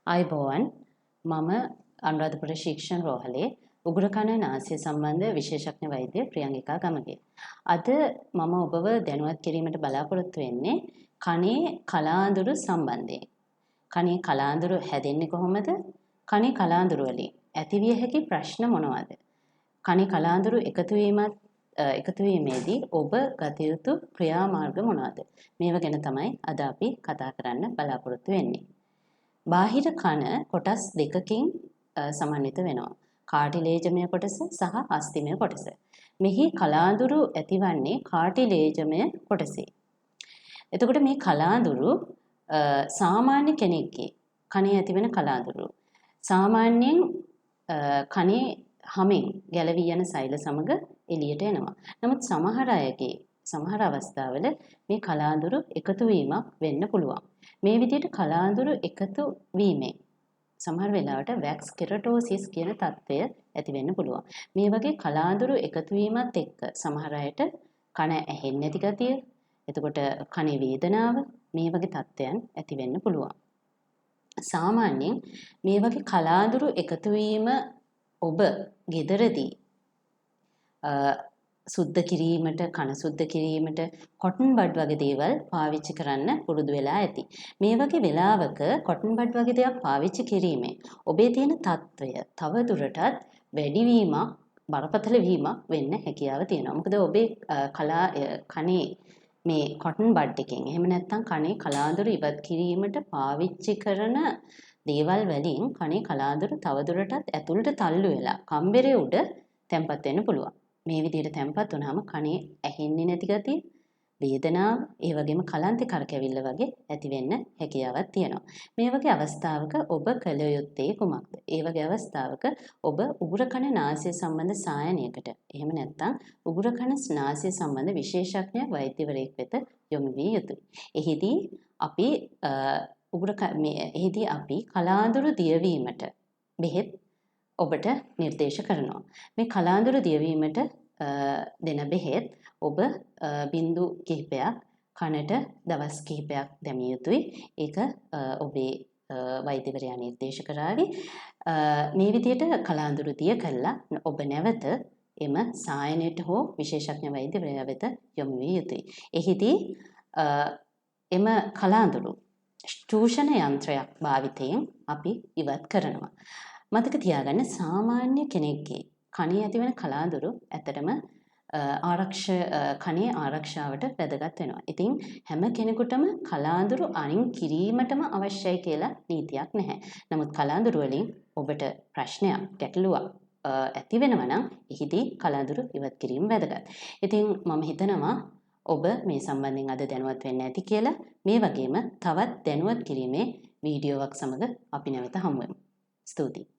ආයුබෝවන් මම අනුරාධපුර ශික්ෂණ රෝහලේ උගුරකන නාසය සම්බන්ධ විශේෂඥ වෛද්‍ය ප්‍රියංගිකා ගමගේ. අද මම ඔබව දැනුවත් කිරීමට බලාපොරොත්තු වෙන්නේ කනේ කලාඳුරු සම්බන්ධයෙන්. කනේ කලාඳුරු හැදෙන්නේ කොහොමද? කනේ කලාඳුරු වලින් ඇතිවිය හැකි ප්‍රශ්න මොනවාද? කනේ කලාඳුරු එකතු වීමේදී ඔබ ගත යුතු ක්‍රියාමාර්ග මොනවාද? මේව ගැන තමයි අද අපි කතා කරන්න බලාපොරොත්තු වෙන්නේ. බාහිර කන කොටස් දෙකකින් සමන්විත වෙනවා. කාටිලේජමය කොටස සහ අස්ථිමය කොටස. මෙහි කලාඳුරු ඇතිවන්නේ කාටිලේජමය කොටසේ. එතකොට මේ කලාඳුරු සාමාන්‍ය කෙනෙක්ගේ කනේ ඇතිවෙන කලාඳුරු සාමාන්‍යයෙන් කනේ හමෙන් ගැලවී යන සෛල සමග එළියට එනවා. නමුත් සමහර අවස්ථාවල මේ කලාඳුරු එකතු වීමක් වෙන්න පුළුවන්. මේ විදිහට කලාඳුරු එකතු වීමෙන් සමහර වෙලාවට වැක්ස් කෙරටෝසිස් කියන තත්ත්වය ඇති වෙන්න පුළුවන්. මේ වගේ කලාඳුරු එකතු වීමත් එක්ක සමහර අයට කන ඇහෙන්නේ නැති ගතිය, එතකොට කනේ වේදනාව මේ වගේ තත්ත්වයන් ඇති වෙන්න පුළුවන්. සාමාන්‍යයෙන් මේ වගේ කලාඳුරු එකතු වීම ඔබ ගෙදරදී සුද්ධ කිරීමට කන සුද්ධ කිරීමට කොටන් බඩ් වගේ දේවල් පාවිච්චි කරන්න පුරුදු වෙලා ඇති. මේ වගේ වෙලාවක කොටන් බඩ් වගේ දේවල් පාවිච්චි කිරීමෙන් ඔබේ තියෙන තත්ත්වය තව දුරටත් වැඩිවීමක් බරපතල වීමක් වෙන්න හැකියාව තියෙනවා. මොකද ඔබේ කනේ මේ කොටන් බඩ් එකෙන් එහෙම නැත්නම් කනේ කලාඳුරු ඉවත් කිරීමට පාවිච්චි කරන දේවල් වලින් කනේ කලාඳුරු තව දුරටත් ඇතුළට තල්ලු වෙලා කම්බරේ උඩ තැම්පත් වෙන්න පුළුවන්. මේ විදිහට තැම්පත් වුණාම කනේ ඇහෙන්නේ නැති ගතිය, වේදනාව, ඒ වගේම කලන්තේ කරකැවිල්ල වගේ ඇති වෙන්න හැකියාවක් තියෙනවා. මේ වගේ අවස්ථාවක ඔබ කළ යුත්තේ කුමක්ද? ඒ වගේ අවස්ථාවක ඔබ උගුර කන නාසය සම්බන්ධ සායනයකට එහෙම නැත්නම් උගුර කන නාසය සම්බන්ධ විශේෂඥ වෛද්‍යවරයෙක් වෙත යොමු විය යුතුයි. එහිදී අපි කලාඳුරු දියවීමට බෙහෙත් ඔබට නිර්දේශ කරනවා. මේ කලාඳුරු දියවීමට දෙන බෙහෙත් ඔබ බින්දු කිහිපයක් කනට දවස් කිහිපයක් දැමිය යුතුයි. ඒක ඔබේ වෛද්‍යවරයා නිර්දේශ කරાવી. මේ විදිහට කලාඳුරු දිය කළා ඔබ නැවත එම සායනයට හෝ විශේෂඥ වෛද්‍යවරයා වෙත යොමු විය යුතුයි. එහිදී එම කලාඳුරු චූෂණ යන්ත්‍රයක් භාවිතයෙන් අපි ඉවත් කරනවා. මතක තියාගන්න සාමාන්‍ය කෙනෙක්ගේ කනේ ඇතිවන කලාඳුරු ඇත්තටම කනේ ආරක්ෂාවට වැදගත් වෙනවා. ඉතින් හැම කෙනෙකුටම කලාඳුරු අයින් කිරීමටම අවශ්‍යයි කියලා නීතියක් නැහැ. නමුත් කලාඳුරු වලින් ඔබට ප්‍රශ්නයක්, ගැටලුවක් ඇති වෙනවා නම් එහිදී කලාඳුරු ඉවත් කිරීම වැදගත්. ඉතින් මම හිතනවා ඔබ මේ සම්බන්ධයෙන් අද දැනුවත් වෙන්න ඇති කියලා. මේ වගේම තවත් දැනුවත් කිරීමේ වීඩියෝවක් සමග අපි නැවත හමු වෙමු. ස්තුතියි.